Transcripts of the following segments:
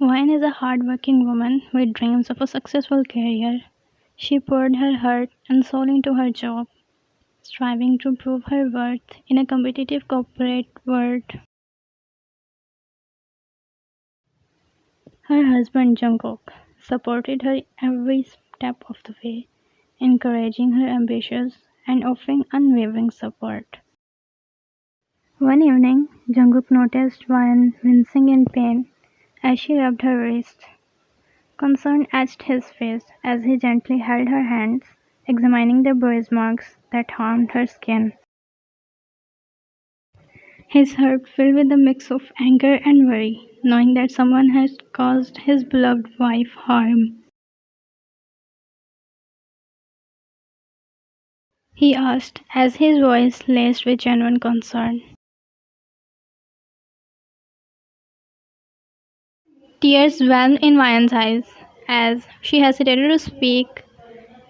Wine is a hard-working woman with dreams of a successful career. She poured her heart and soul into her job, striving to prove her worth in a competitive corporate world. Her husband Jungkook supported her every step of the way, encouraging her ambitions and offering unwavering support. One evening, Jungkook noticed Won wincing in pain as she rubbed her wrist. Concern etched his face as he gently held her hands, examining the bruise marks that harmed her skin. His heart filled with a mix of anger and worry, knowing that someone had caused his beloved wife harm. He asked, as his voice laced with genuine concern. Tears welled in Vian's eyes as she hesitated to speak.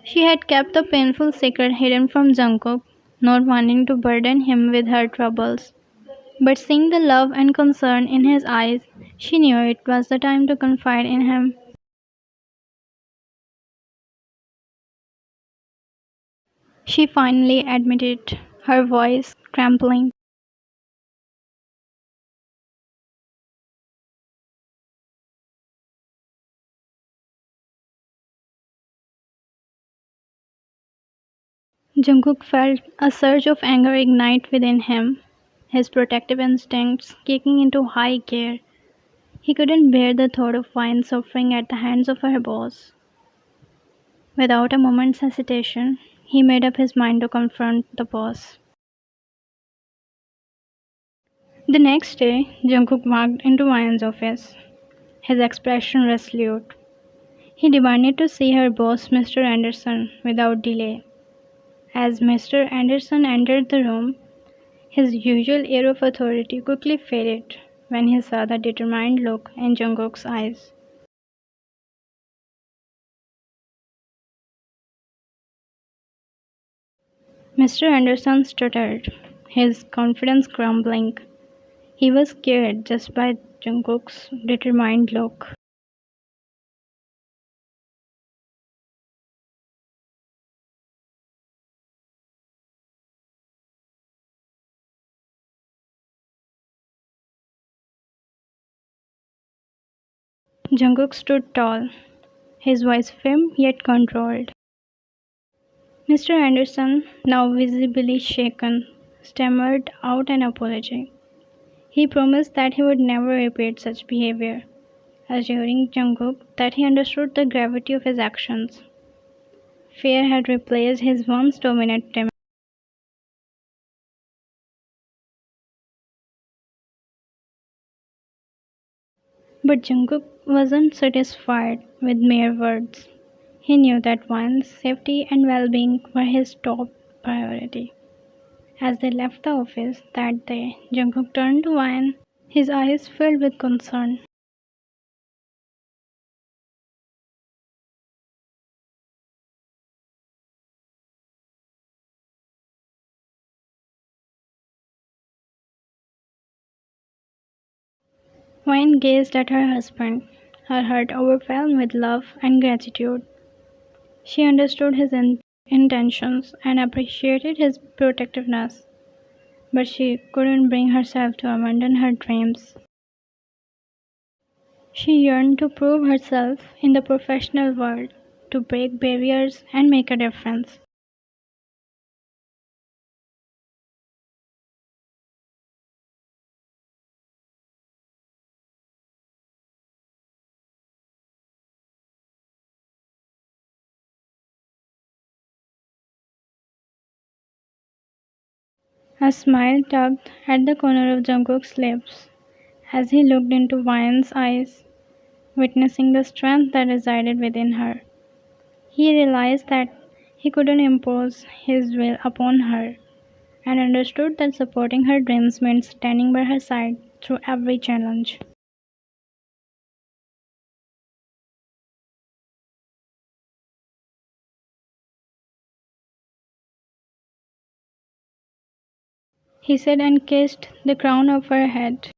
She had kept the painful secret hidden from Jungkook, not wanting to burden him with her troubles. But seeing the love and concern in his eyes, she knew it was the time to confide in him. She finally admitted, her voice trembling. Jungkook felt a surge of anger ignite within him, his protective instincts kicking into high gear. He couldn't bear the thought of Vine suffering at the hands of her boss. Without a moment's hesitation, he made up his mind to confront the boss. The next day, Jungkook walked into Vine's office, his expression resolute. He demanded to see her boss, Mr. Anderson, without delay. As Mr. Anderson entered the room, his usual air of authority quickly faded when he saw the determined look in Jungkook's eyes. Mr. Anderson stuttered, his confidence crumbling. He was scared just by Jungkook's determined look. Jungkook stood tall, his voice firm yet controlled. Mr. Anderson, now visibly shaken, stammered out an apology. He promised that he would never repeat such behavior, assuring Jungkook that he understood the gravity of his actions. Fear had replaced his once dominant demeanor. But Jungkook wasn't satisfied with mere words. He knew that Wan's safety and well-being were his top priority. As they left the office that day, Jungkook turned to Wan, his eyes filled with concern. Wan gazed at her husband, her heart overwhelmed with love and gratitude. She understood his intentions and appreciated his protectiveness, but she couldn't bring herself to abandon her dreams. She yearned to prove herself in the professional world, to break barriers and make a difference. A smile tugged at the corner of Jungkook's lips as he looked into Vian's eyes, witnessing the strength that resided within her. He realized that he couldn't impose his will upon her and understood that supporting her dreams meant standing by her side through every challenge. He said and kissed the crown of her head.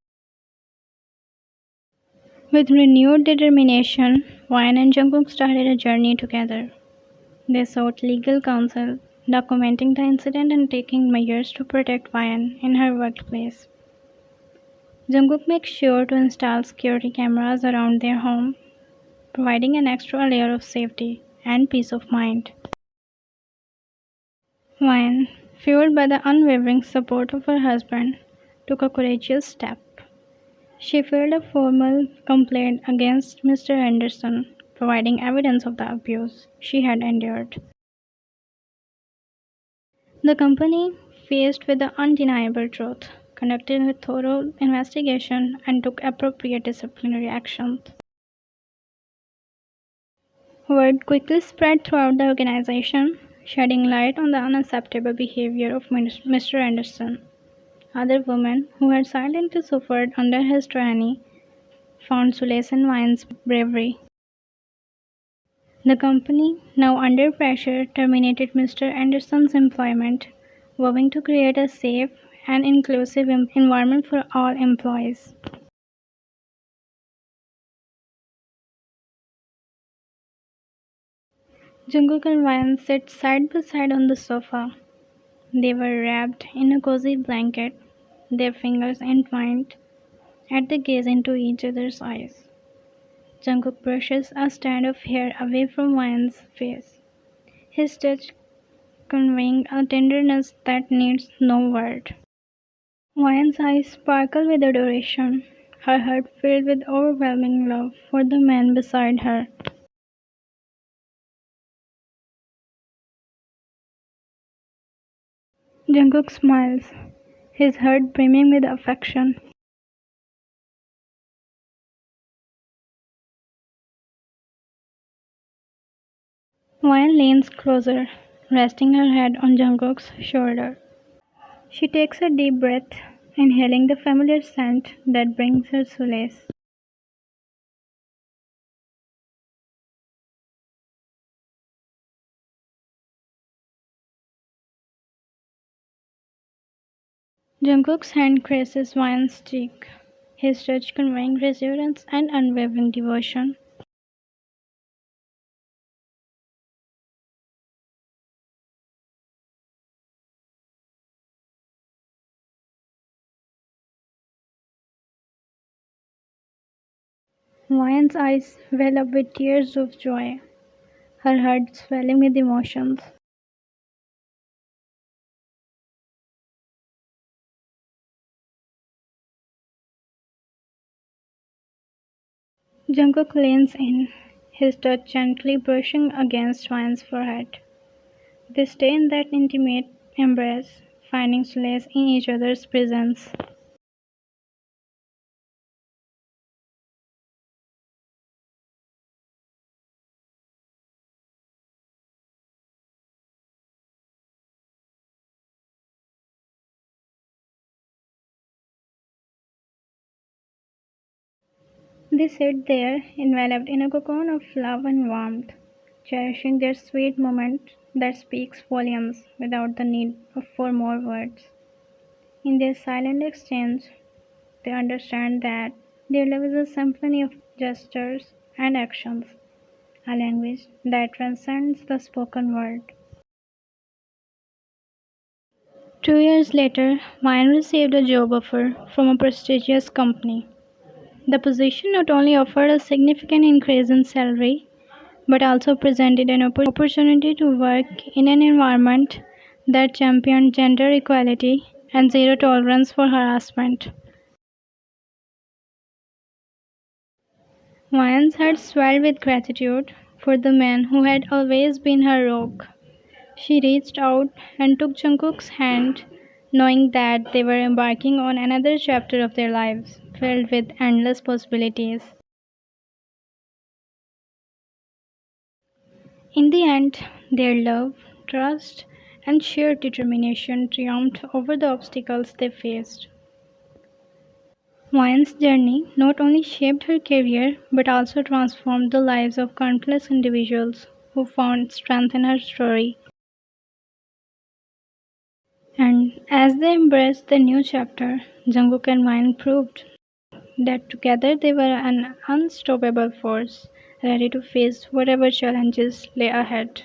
With renewed determination, Wyan and Jungkook started a journey together. They sought legal counsel, documenting the incident and taking measures to protect Wyan in her workplace. Jungkook makes sure to install security cameras around their home, providing an extra layer of safety and peace of mind. Wyan, fueled by the unwavering support of her husband, took a courageous step. She filed a formal complaint against Mr. Anderson, providing evidence of the abuse she had endured. The company, faced with the undeniable truth, conducted a thorough investigation and took appropriate disciplinary actions. Word quickly spread throughout the organization, shedding light on the unacceptable behavior of Mr. Anderson. Other women who had silently suffered under his tyranny found solace in Wyan's bravery. The company, now under pressure, terminated Mr. Anderson's employment, vowing to create a safe and inclusive environment for all employees. Jungkook and Wyan sat side by side on the sofa. They were wrapped in a cozy blanket, their fingers entwined as they gaze into each other's eyes. Jungkook brushes a strand of hair away from Wyan's face, his touch conveying a tenderness that needs no word. Wyan's eyes sparkle with adoration, her heart filled with overwhelming love for the man beside her. Jungkook smiles, his heart brimming with affection. Wyan leans closer, resting her head on Jungkook's shoulder. She takes a deep breath, inhaling the familiar scent that brings her solace. Jungkook's hand caresses Wyan's cheek, his touch conveying reassurance and unwavering devotion. Wyan's eyes well up with tears of joy, her heart swelling with emotions. Jungkook leans in, his touch gently brushing against Wyan's forehead. They stay in that intimate embrace, finding solace in each other's presence. They sit there, enveloped in a cocoon of love and warmth, cherishing their sweet moment that speaks volumes without the need for more words. In their silent exchange, they understand that their love is a symphony of gestures and actions, a language that transcends the spoken word. 2 years later, Wyan received a job offer from a prestigious company. The position not only offered a significant increase in salary, but also presented an opportunity to work in an environment that championed gender equality and zero tolerance for harassment. Wyan's heart swelled with gratitude for the man who had always been her rock. She reached out and took Jungkook's hand, knowing that they were embarking on another chapter of their lives, filled with endless possibilities. In the end, their love, trust, and sheer determination triumphed over the obstacles they faced. Wyan's journey not only shaped her career but also transformed the lives of countless individuals who found strength in her story. And as they embraced the new chapter, Jungkook and Wyan proved that together they were an unstoppable force, ready to face whatever challenges lay ahead.